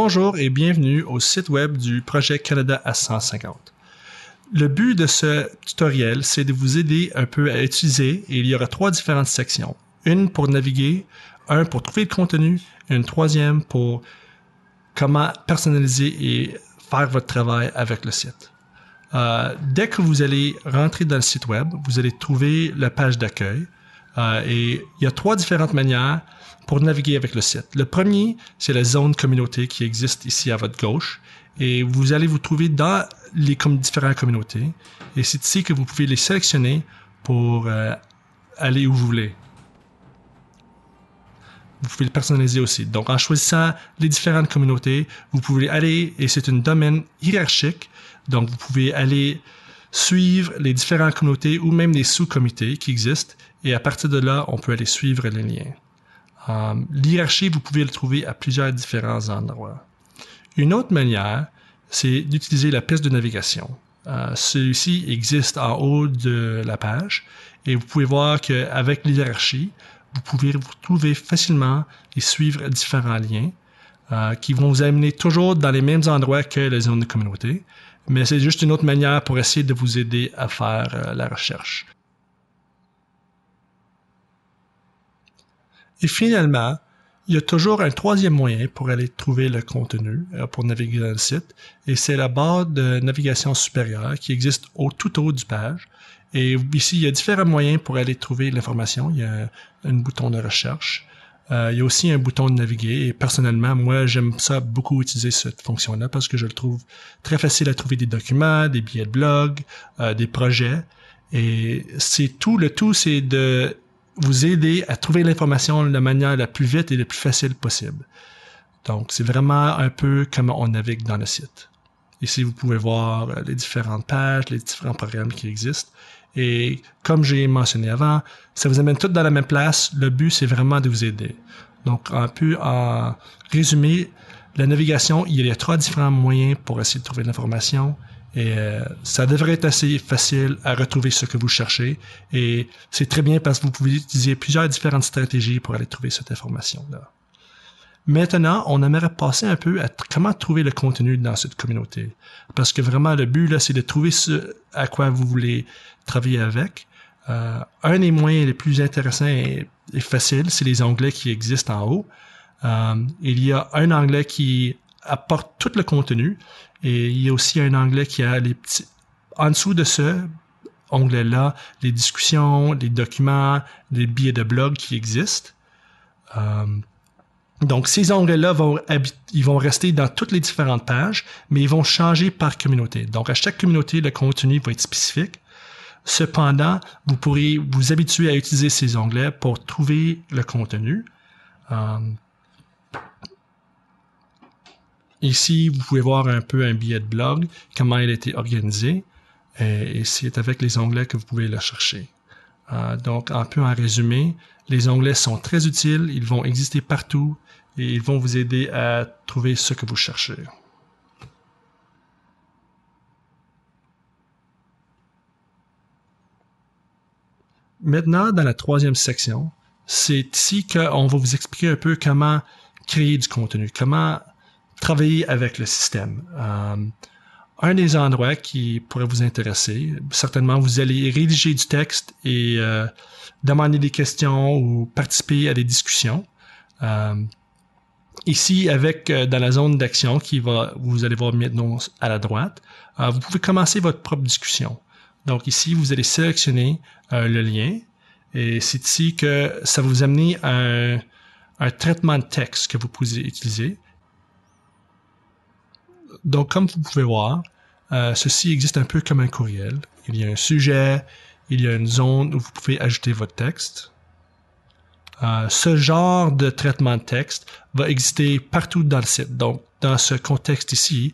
Bonjour et bienvenue au site web du projet Canada à 150. Le but de ce tutoriel, c'est de vous aider un peu à utiliser, et il y aura 3 différentes sections. Une pour naviguer, un pour trouver le contenu, et une troisième pour comment personnaliser et faire votre travail avec le site. Dès que vous allez rentrer dans le site web, vous allez trouver la page d'accueil et il y a 3 différentes manières pour naviguer avec le site. Le premier, c'est la zone communauté qui existe ici à votre gauche et vous allez vous trouver dans les différentes communautés et c'est ici que vous pouvez les sélectionner pour aller où vous voulez. Vous pouvez le personnaliser aussi. Donc, en choisissant les différentes communautés, vous pouvez aller, et c'est un domaine hiérarchique, donc vous pouvez aller suivre les différentes communautés ou même les sous-comités qui existent, et à partir de là, on peut aller suivre les liens. L'hierarchie, vous pouvez le trouver à plusieurs différents endroits. Une autre manière, c'est d'utiliser la piste de navigation. Celui-ci existe en haut de la page, et vous pouvez voir qu'avec l'hierarchie, vous pouvez vous trouver facilement et suivre différents liens qui vont vous amener toujours dans les mêmes endroits que la zone de communauté, mais c'est juste une autre manière pour essayer de vous aider à faire la recherche. Et finalement, il y a toujours un troisième moyen pour aller trouver le contenu, pour naviguer dans le site, et c'est la barre de navigation supérieure qui existe tout au haut du page. Et ici, il y a différents moyens pour aller trouver l'information. Il y a un bouton de recherche. Il y a aussi un bouton de naviguer. Et personnellement, moi, j'aime ça beaucoup utiliser cette fonction-là parce que je le trouve très facile à trouver des documents, des billets de blog, des projets. Et c'est tout. Le tout, c'est de vous aider à trouver l'information de la manière la plus vite et la plus facile possible. Donc, c'est vraiment un peu comme on navigue dans le site. Ici, vous pouvez voir les différentes pages, les différents programmes qui existent. Et comme j'ai mentionné avant, ça vous amène tout dans la même place. Le but, c'est vraiment de vous aider. Donc, un peu en résumé, la navigation, il y a 3 différents moyens pour essayer de trouver l'information. Et ça devrait être assez facile à retrouver ce que vous cherchez. Et c'est très bien parce que vous pouvez utiliser plusieurs différentes stratégies pour aller trouver cette information-là. Maintenant, on aimerait passer un peu à comment trouver le contenu dans cette communauté. Parce que vraiment, le but, là, c'est de trouver ce à quoi vous voulez travailler avec. Un des moyens les plus intéressants et faciles, c'est les onglets qui existent en haut. Il y a un onglet qui apporte tout le contenu et il y a aussi un onglet qui a les petits... En dessous de ce onglet-là, les discussions, les documents, les billets de blog qui existent. Donc, ces onglets-là ils vont rester dans toutes les différentes pages, mais ils vont changer par communauté. Donc, à chaque communauté, le contenu va être spécifique. Cependant, vous pourrez vous habituer à utiliser ces onglets pour trouver le contenu. Ici, vous pouvez voir un peu un billet de blog, comment il a été organisé. Et c'est avec les onglets que vous pouvez le chercher. Donc, un peu en résumé, les onglets sont très utiles, ils vont exister partout et ils vont vous aider à trouver ce que vous cherchez. Maintenant, dans la 3e section, c'est ici qu'on va vous expliquer un peu comment créer du contenu, comment travailler avec le système. Un des endroits qui pourrait vous intéresser, certainement, vous allez rédiger du texte et demander des questions ou participer à des discussions. Ici, dans la zone d'action vous allez voir maintenant à la droite, vous pouvez commencer votre propre discussion. Donc ici, vous allez sélectionner le lien et c'est ici que ça va vous amener un traitement de texte que vous pouvez utiliser. Donc, comme vous pouvez voir, ceci existe un peu comme un courriel. Il y a un sujet, il y a une zone où vous pouvez ajouter votre texte. Ce genre de traitement de texte va exister partout dans le site. Donc, dans ce contexte ici,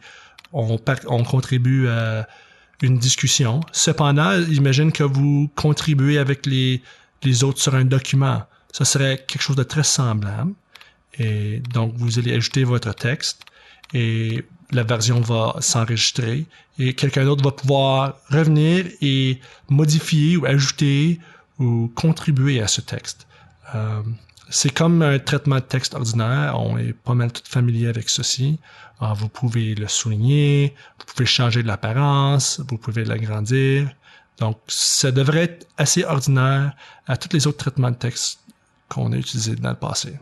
on contribue à une discussion. Cependant, j'imagine que vous contribuez avec les autres sur un document. Ça serait quelque chose de très semblable. Et donc, vous allez ajouter votre texte et la version va s'enregistrer et quelqu'un d'autre va pouvoir revenir et modifier ou ajouter ou contribuer à ce texte. C'est comme un traitement de texte ordinaire. On est pas mal tout familier avec ceci. Vous pouvez le souligner, vous pouvez changer de l'apparence, vous pouvez l'agrandir. Donc, ça devrait être assez ordinaire à tous les autres traitements de texte qu'on a utilisés dans le passé.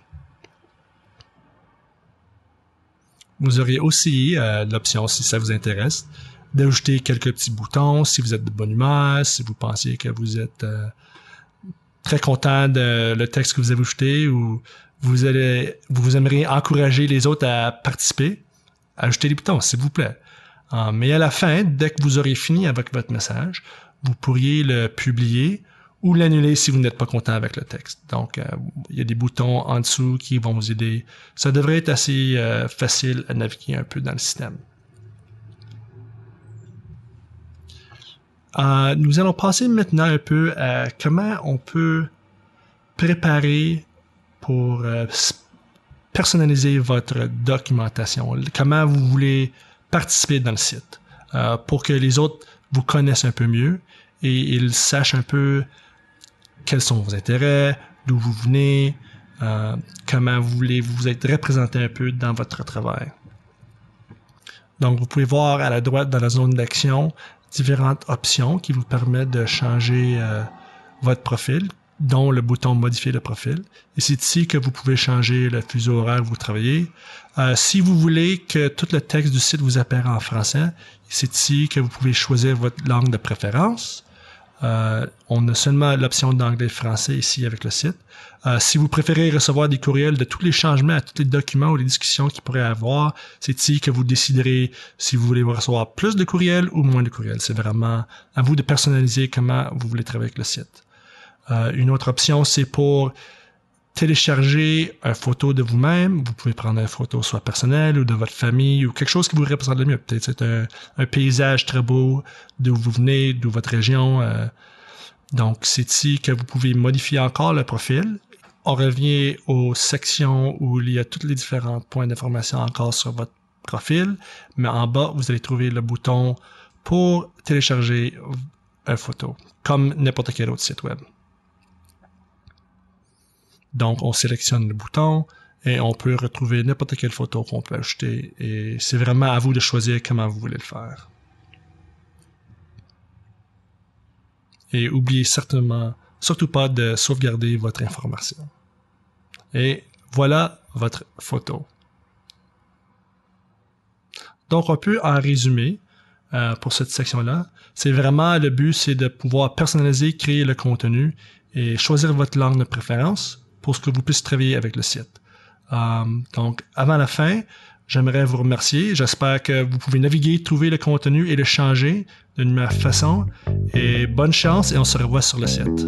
Vous auriez aussi l'option, si ça vous intéresse, d'ajouter quelques petits boutons si vous êtes de bonne humeur, si vous pensiez que vous êtes très content de le texte que vous avez ajouté ou vous aimeriez encourager les autres à participer, ajoutez les boutons, s'il vous plaît. Mais à la fin, dès que vous aurez fini avec votre message, vous pourriez le publier ou l'annuler si vous n'êtes pas content avec le texte. Donc, il y a des boutons en dessous qui vont vous aider. Ça devrait être assez facile à naviguer un peu dans le système. Nous allons passer maintenant un peu à comment on peut préparer pour personnaliser votre documentation. Comment vous voulez participer dans le site pour que les autres vous connaissent un peu mieux et ils sachent un peu quels sont vos intérêts, d'où vous venez, comment vous voulez vous être représenté un peu dans votre travail. Donc, vous pouvez voir à la droite dans la zone d'action différentes options qui vous permettent de changer votre profil, dont le bouton « Modifier le profil ». Et c'est ici que vous pouvez changer le fuseau horaire où vous travaillez. Si vous voulez que tout le texte du site vous apparaisse en français, c'est ici que vous pouvez choisir votre langue de préférence. On a seulement l'option d'anglais-français ici avec le site. Si vous préférez recevoir des courriels de tous les changements à tous les documents ou les discussions qu'il pourrait avoir, c'est ici que vous déciderez si vous voulez recevoir plus de courriels ou moins de courriels. C'est vraiment à vous de personnaliser comment vous voulez travailler avec le site. Une autre option, c'est pour télécharger une photo de vous-même. Vous pouvez prendre une photo soit personnelle ou de votre famille ou quelque chose qui vous représente le mieux. Peut-être c'est un paysage très beau d'où vous venez, d'où votre région. Donc, c'est ici que vous pouvez modifier encore le profil. On revient aux sections où il y a tous les différents points d'information encore sur votre profil. Mais en bas, vous allez trouver le bouton pour télécharger une photo, comme n'importe quel autre site web. Donc, on sélectionne le bouton et on peut retrouver n'importe quelle photo qu'on peut ajouter. Et c'est vraiment à vous de choisir comment vous voulez le faire. Et oubliez surtout pas de sauvegarder votre information. Et voilà votre photo. Donc, on peut en résumer pour cette section-là. C'est vraiment le but, c'est de pouvoir personnaliser, créer le contenu et choisir votre langue de préférence pour ce que vous puissiez travailler avec le site. Donc, avant la fin, j'aimerais vous remercier. J'espère que vous pouvez naviguer, trouver le contenu et le changer d'une meilleure façon. Et bonne chance et on se revoit sur le site.